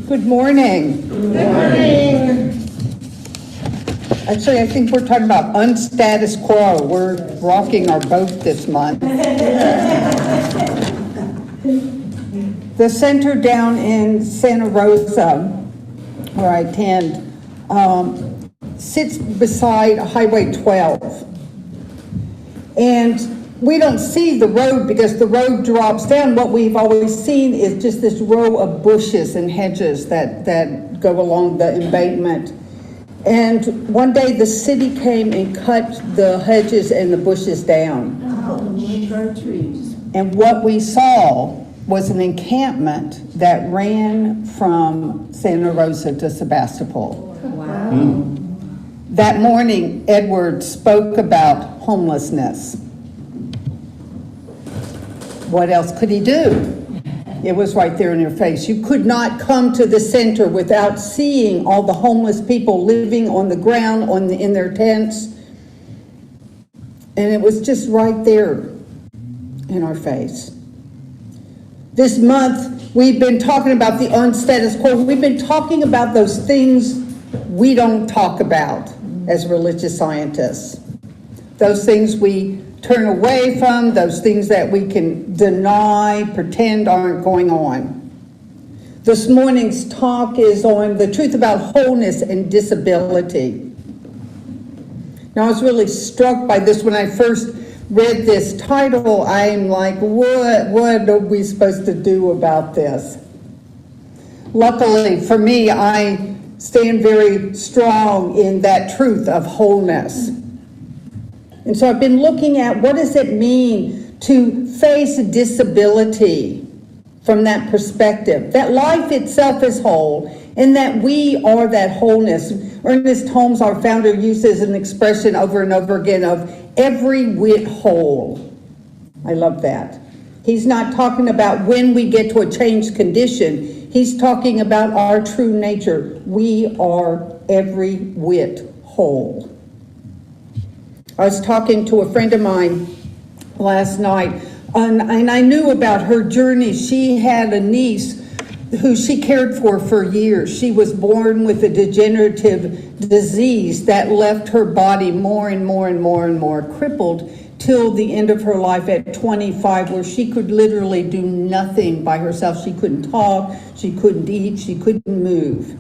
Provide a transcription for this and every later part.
Good morning. Good morning. Actually, I think we're talking about unstatus quo. We're rocking our boat this month. The center down in Santa Rosa, where I attend, sits beside Highway 12. And we don't see the road because the road drops down. What we've always seen is just this row of bushes and hedges that go along the embankment. And one day the city came and cut the hedges and the bushes down. Trees. And what we saw was an encampment that ran from Santa Rosa to Sebastopol. Wow. That morning, Edward spoke about homelessness. What else could he do? It was right there in your face. You could not come to the center without seeing all the homeless people living on the ground in their tents. And it was just right there in our face. This month, we've been talking about the unstatus quo. We've been talking about those things we don't talk about as religious scientists. Those things we turn away from, those things that we can deny, pretend aren't going on. This morning's talk is on the truth about wholeness and disability. Now, I was really struck by this when I first read this title. I'm like, what are we supposed to do about this? Luckily for me, I stand very strong in that truth of wholeness. And so I've been looking at what does it mean to face disability from that perspective, that life itself is whole and that we are that wholeness. Ernest Holmes, our founder, uses an expression over and over again of every whit whole. I love that. He's not talking about when we get to a changed condition. He's talking about our true nature. We are every whit whole. I was talking to a friend of mine last night, and I knew about her journey. She had a niece who she cared for years. She was born with a degenerative disease that left her body more and more crippled till the end of her life at 25, where she could literally do nothing by herself. She couldn't talk, she couldn't eat, she couldn't move.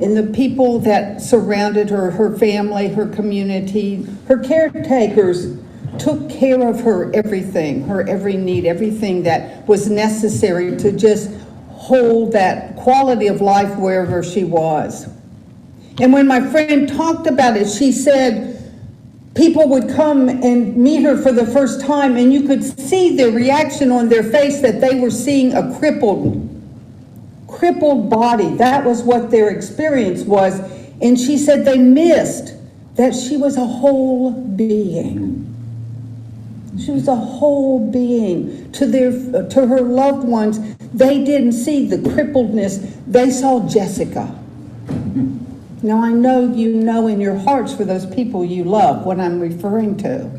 And the people that surrounded her, her family, her community, her caretakers, took care of her everything, her every need, everything that was necessary to just hold that quality of life wherever she was. And when my friend talked about it, she said people would come and meet her for the first time, and you could see the reaction on their face that they were seeing a crippled body. That was what their experience was. And she said they missed that she was a whole being. She was a whole being. To her loved ones, they didn't see the crippledness. They saw Jessica. Now I know you know in your hearts for those people you love what I'm referring to.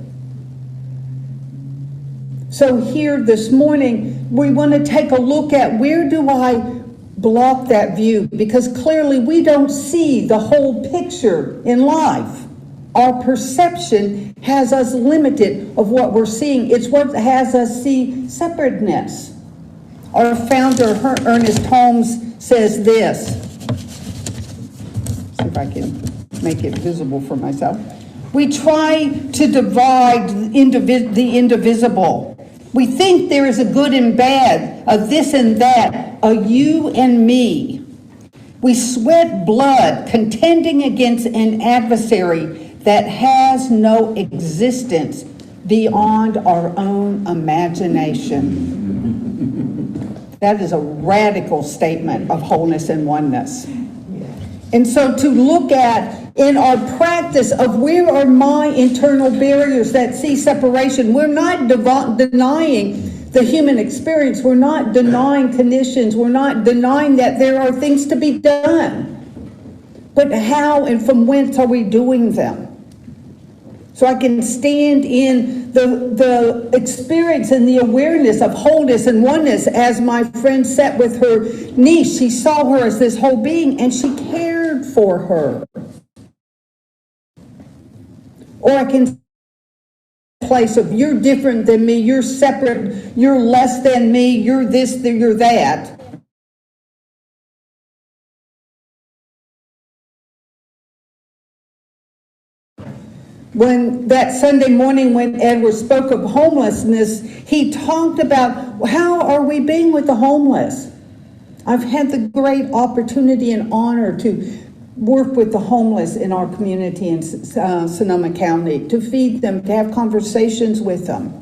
So here this morning, we want to take a look at where do I block that view, because clearly we don't see the whole picture in life. Our perception has us limited of what we're seeing. It's what has us see separateness. Our founder, Ernest Holmes, says this. See if I can make it visible for myself. We try to divide the indivisible. We think there is a good and bad, a this and that, a you and me. We sweat blood contending against an adversary that has no existence beyond our own imagination. That is a radical statement of wholeness and oneness. And so to look at in our practice of where are my internal barriers that see separation, we're not denying the human experience. We're not denying conditions. We're not denying that there are things to be done. But how and from whence are we doing them? So I can stand in the experience and the awareness of wholeness and oneness. As my friend sat with her niece, she saw her as this whole being and she cared for her. Or I can place of you're different than me, you're separate, you're less than me, you're this, you're that. When that Sunday morning when Edward spoke of homelessness, he talked about how are we being with the homeless. I've had the great opportunity and honor to work with the homeless in our community in Sonoma County, to feed them, to have conversations with them.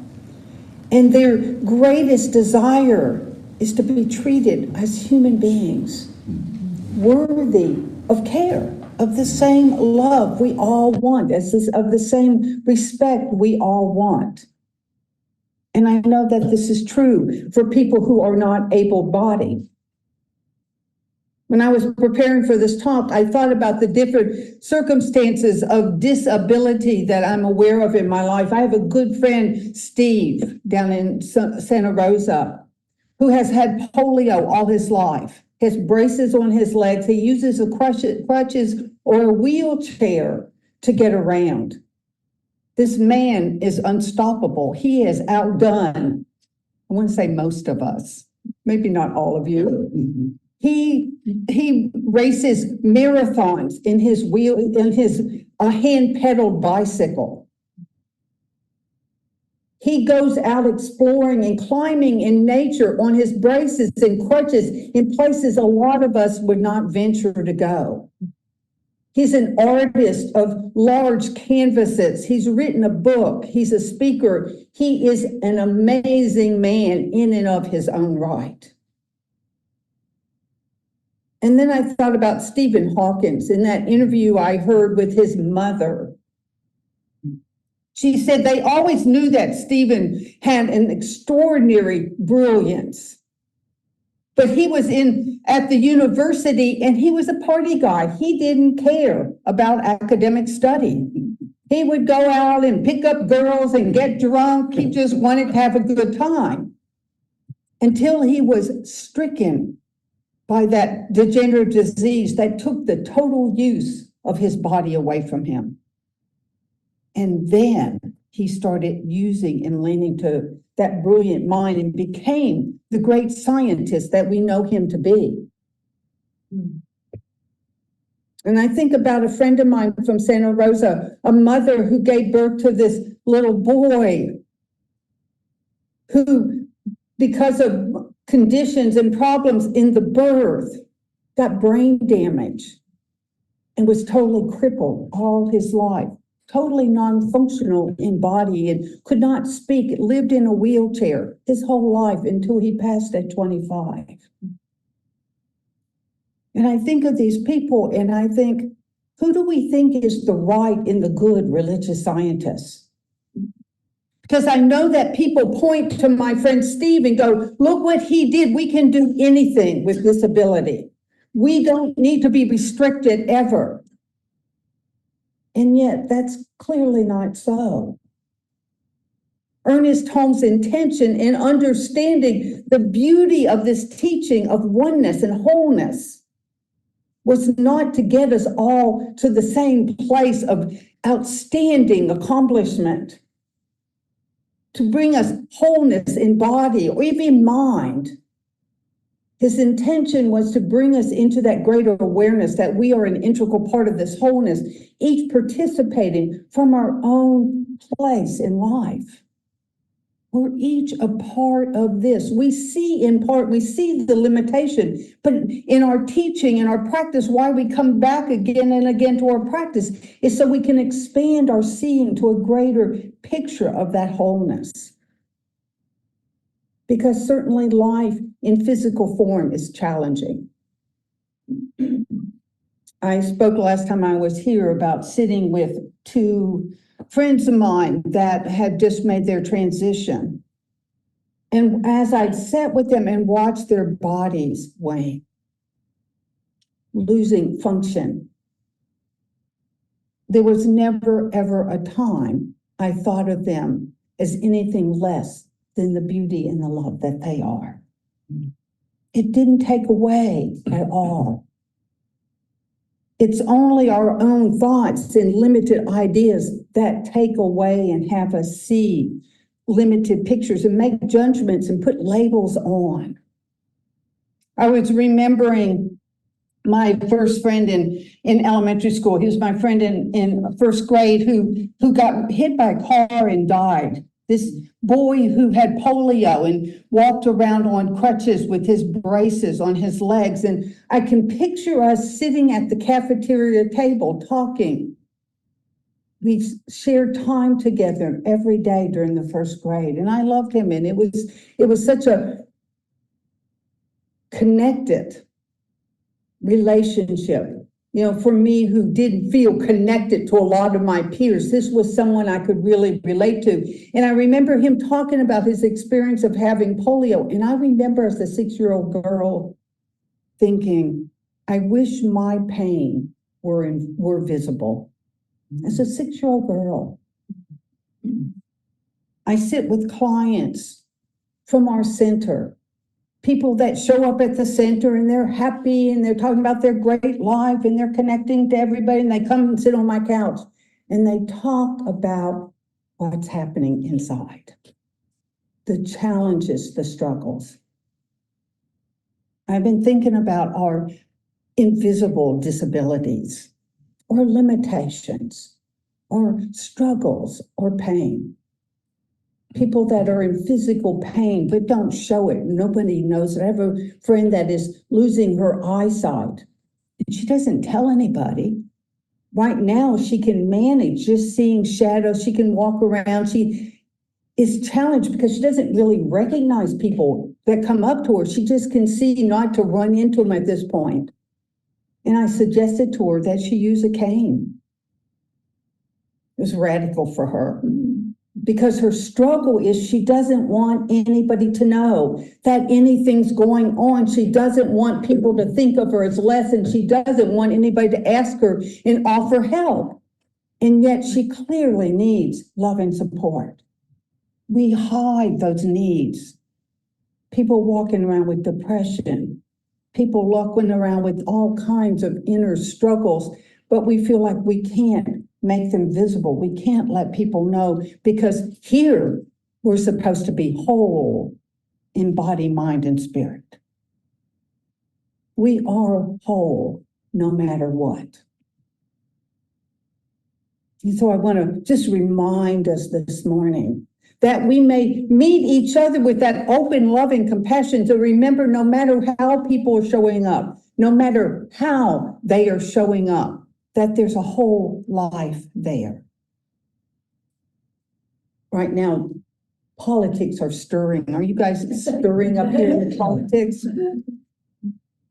And their greatest desire is to be treated as human beings, worthy of care, of the same love we all want, of the same respect we all want. And I know that this is true for people who are not able-bodied. When I was preparing for this talk, I thought about the different circumstances of disability that I'm aware of in my life. I have a good friend, Steve, down in Santa Rosa, who has had polio all his life. He has braces on his legs. He uses crutches or a wheelchair to get around. This man is unstoppable. He has outdone, I want to say most of us, maybe not all of you. He races marathons in his hand-pedaled bicycle. He goes out exploring and climbing in nature on his braces and crutches in places a lot of us would not venture to go. He's an artist of large canvases. He's written a book. He's a speaker. He is an amazing man in and of his own right. And then I thought about Stephen Hawkins in that interview I heard with his mother. She said they always knew that Stephen had an extraordinary brilliance. But he was at the university and he was a party guy. He didn't care about academic study. He would go out and pick up girls and get drunk. He just wanted to have a good time until he was stricken by that degenerative disease that took the total use of his body away from him. And then he started using and leaning to that brilliant mind and became the great scientist that we know him to be. And I think about a friend of mine from Santa Rosa, a mother who gave birth to this little boy who, because of conditions and problems in the birth, got brain damage and was totally crippled all his life, totally non-functional in body and could not speak, lived in a wheelchair his whole life until he passed at 25. And I think of these people and I think, who do we think is the right and the good religious scientists? Because I know that people point to my friend Steve and go, look what he did. We can do anything with disability. We don't need to be restricted ever. And yet that's clearly not so. Ernest Holmes' intention in understanding the beauty of this teaching of oneness and wholeness was not to get us all to the same place of outstanding accomplishment, to bring us wholeness in body or even mind. His intention was to bring us into that greater awareness that we are an integral part of this wholeness, each participating from our own place in life. We're each a part of this. We see in part, we see the limitation, but in our teaching and our practice, why we come back again and again to our practice is so we can expand our seeing to a greater picture of that wholeness. Because certainly life in physical form is challenging. I spoke last time I was here about sitting with two friends of mine that had just made their transition. And as I sat with them and watched their bodies wane, losing function, there was never, ever a time I thought of them as anything less than the beauty and the love that they are. It didn't take away at all. It's only our own thoughts and limited ideas that take away and have us see limited pictures and make judgments and put labels on. I was remembering my first friend in elementary school. He was my friend in first grade who got hit by a car and died. This boy who had polio and walked around on crutches with his braces on his legs. And I can picture us sitting at the cafeteria table talking. We shared time together every day during the first grade. And I loved him. And it was such a connected relationship. You know, for me, who didn't feel connected to a lot of my peers, this was someone I could really relate to. And I remember him talking about his experience of having polio. And I remember as a 6-year-old girl thinking, I wish my pain were visible. As a 6-year-old girl, I sit with clients from our center, people that show up at the center and they're happy and they're talking about their great life and they're connecting to everybody, and they come and sit on my couch and they talk about what's happening inside, the challenges, the struggles. I've been thinking about our invisible disabilities or limitations or struggles or pain. People that are in physical pain but don't show it. Nobody knows it. I have a friend that is losing her eyesight, and she doesn't tell anybody. Right now, she can manage just seeing shadows. She can walk around. She is challenged because she doesn't really recognize people that come up to her. She just can see not to run into them at this point. And I suggested to her that she use a cane. It was radical for her. Because her struggle is she doesn't want anybody to know that anything's going on. She doesn't want people to think of her as less, and she doesn't want anybody to ask her and offer help. And yet she clearly needs love and support. We hide those needs. People walking around with depression, people walking around with all kinds of inner struggles, but we feel like we can't make them visible. We can't let people know, because here we're supposed to be whole in body, mind, and spirit. We are whole no matter what. And so I want to just remind us this morning that we may meet each other with that open love and compassion, to remember no matter how people are showing up, no matter how they are showing up, that there's a whole life there. Right now, politics are stirring. Are you guys stirring up here in politics?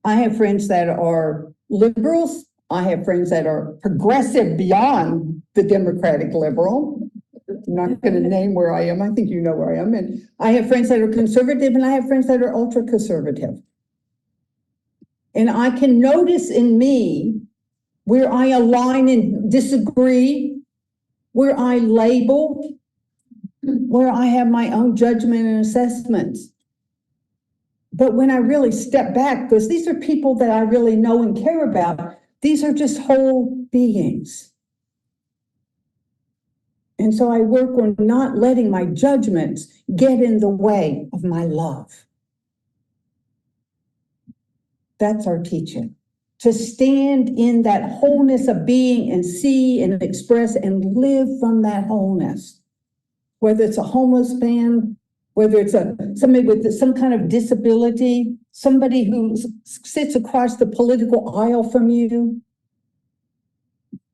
I have friends that are liberals. I have friends that are progressive beyond the Democratic liberal. I'm not going to name where I am. I think you know where I am. And I have friends that are conservative, and I have friends that are ultra conservative. And I can notice in me where I align and disagree, where I label, where I have my own judgment and assessments. But when I really step back, because these are people that I really know and care about, these are just whole beings. And so I work on not letting my judgments get in the way of my love. That's our teaching. To stand in that wholeness of being and see and express and live from that wholeness. Whether it's a homeless man, whether it's somebody with some kind of disability, somebody who sits across the political aisle from you,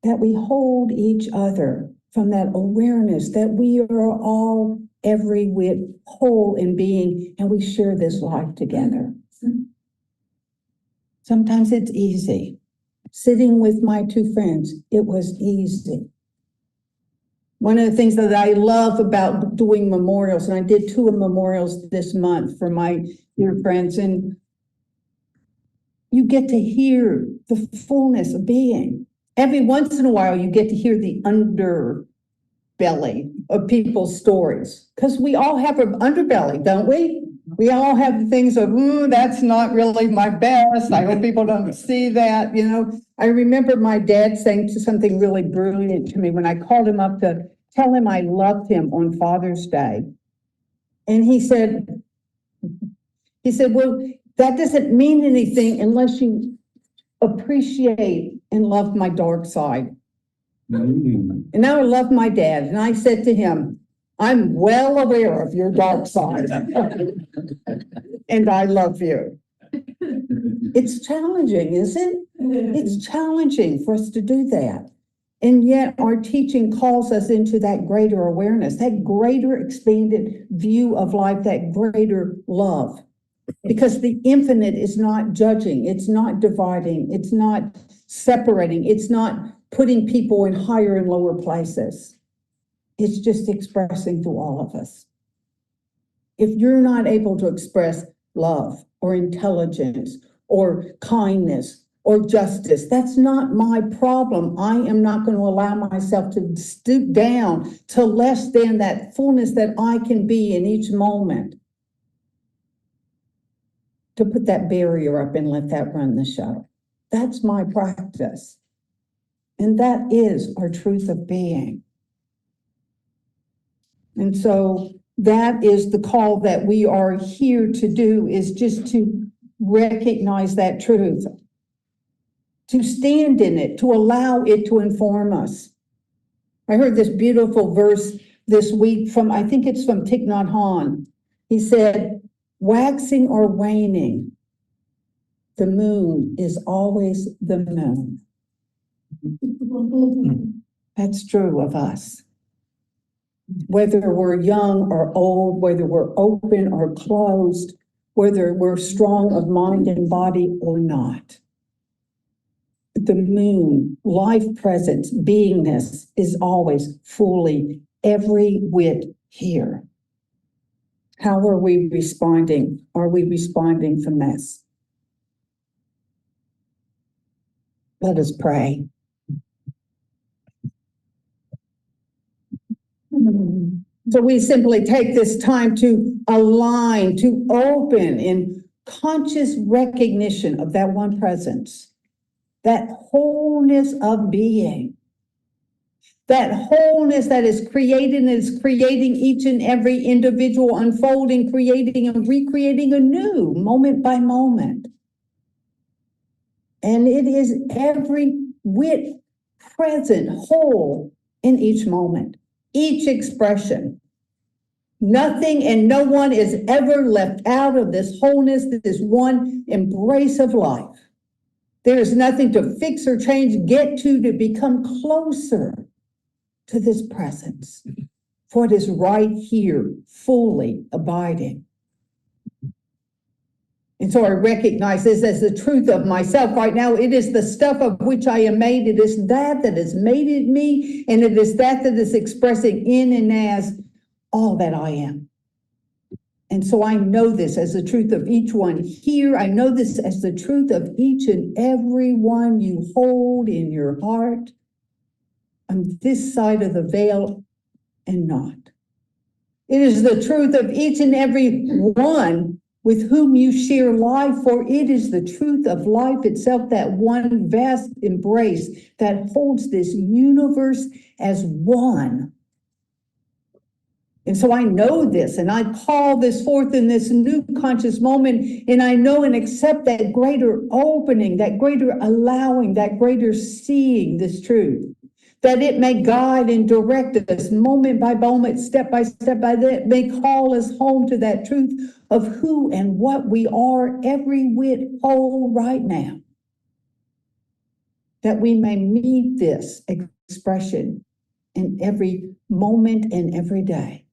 that we hold each other from that awareness that we are all every whit whole in being, and we share this life together. Sometimes it's easy. Sitting with my two friends, it was easy. One of the things that I love about doing memorials, and I did 2 memorials this month for my dear friends, and you get to hear the fullness of being. Every once in a while, you get to hear the underbelly of people's stories, because we all have an underbelly, don't we? We all have things of, ooh, that's not really my best. I hope people don't see that, you know. I remember my dad saying something really brilliant to me when I called him up to tell him I loved him on Father's Day. And he said, well, that doesn't mean anything unless you appreciate and love my dark side. And I love my dad. And I said to him, I'm well aware of your dark side. And I love you. It's challenging, isn't it? It's challenging for us to do that. And yet our teaching calls us into that greater awareness, that greater expanded view of life, that greater love. Because the infinite is not judging, it's not dividing, it's not separating, it's not putting people in higher and lower places. It's just expressing to all of us. If you're not able to express love or intelligence or kindness or justice, that's not my problem. I am not going to allow myself to stoop down to less than that fullness that I can be in each moment, to put that barrier up and let that run the show. That's my practice. And that is our truth of being. And so that is the call that we are here to do, is just to recognize that truth, to stand in it, to allow it to inform us. I heard this beautiful verse this week from, I think it's from Thich Nhat Hanh. He said, waxing or waning, the moon is always the moon. That's true of us. Whether we're young or old, whether we're open or closed, whether we're strong of mind and body or not. The moon, life presence, beingness is always fully every whit here. How are we responding? Are we responding from this? Let us pray. So we simply take this time to align, to open in conscious recognition of that one presence, that wholeness of being, that wholeness that is created and is creating each and every individual, unfolding, creating and recreating anew, moment by moment. And it is every whit present, whole in each moment, each expression. Nothing and no one is ever left out of this wholeness, this one embrace of life. There is nothing to fix or change, get to become closer to this presence, for it is right here, fully abiding. And so I recognize this as the truth of myself right now. It is the stuff of which I am made. It is that has made it me, and it is that is expressing in and as all that I am. And so I know this as the truth of each one here. I know this as the truth of each and every one you hold in your heart on this side of the veil and not. It is the truth of each and every one with whom you share life, for it is the truth of life itself, that one vast embrace that holds this universe as one. And so I know this, and I call this forth in this new conscious moment, and I know and accept that greater opening, that greater allowing, that greater seeing this truth, that it may guide and direct us moment by moment, step by step, by that may call us home to that truth of who and what we are, every whit whole right now, that we may meet this expression in every moment and every day,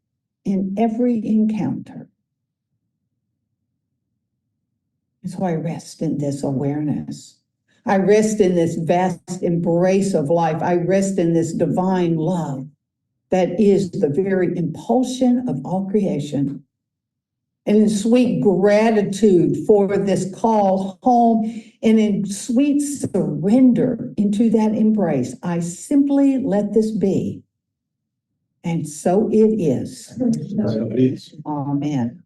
in every encounter. And so I rest in this awareness. I rest in this vast embrace of life. I rest in this divine love that is the very impulsion of all creation. and in sweet gratitude for this call home, and in sweet surrender into that embrace, I simply let this be. And so it is. So it is. Amen.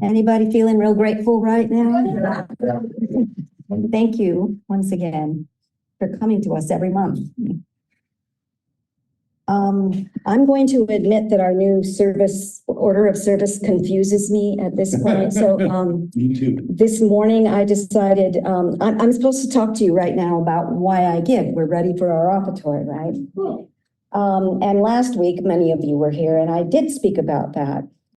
Anybody feeling real grateful right now? Thank you once again for coming to us every month. I'm going to admit that our new order of service confuses me at this point. So, Me too. this morning I decided, I'm supposed to talk to you right now about why I give. We're ready for our offertory, right? And last week, many of you were here and I did speak about that.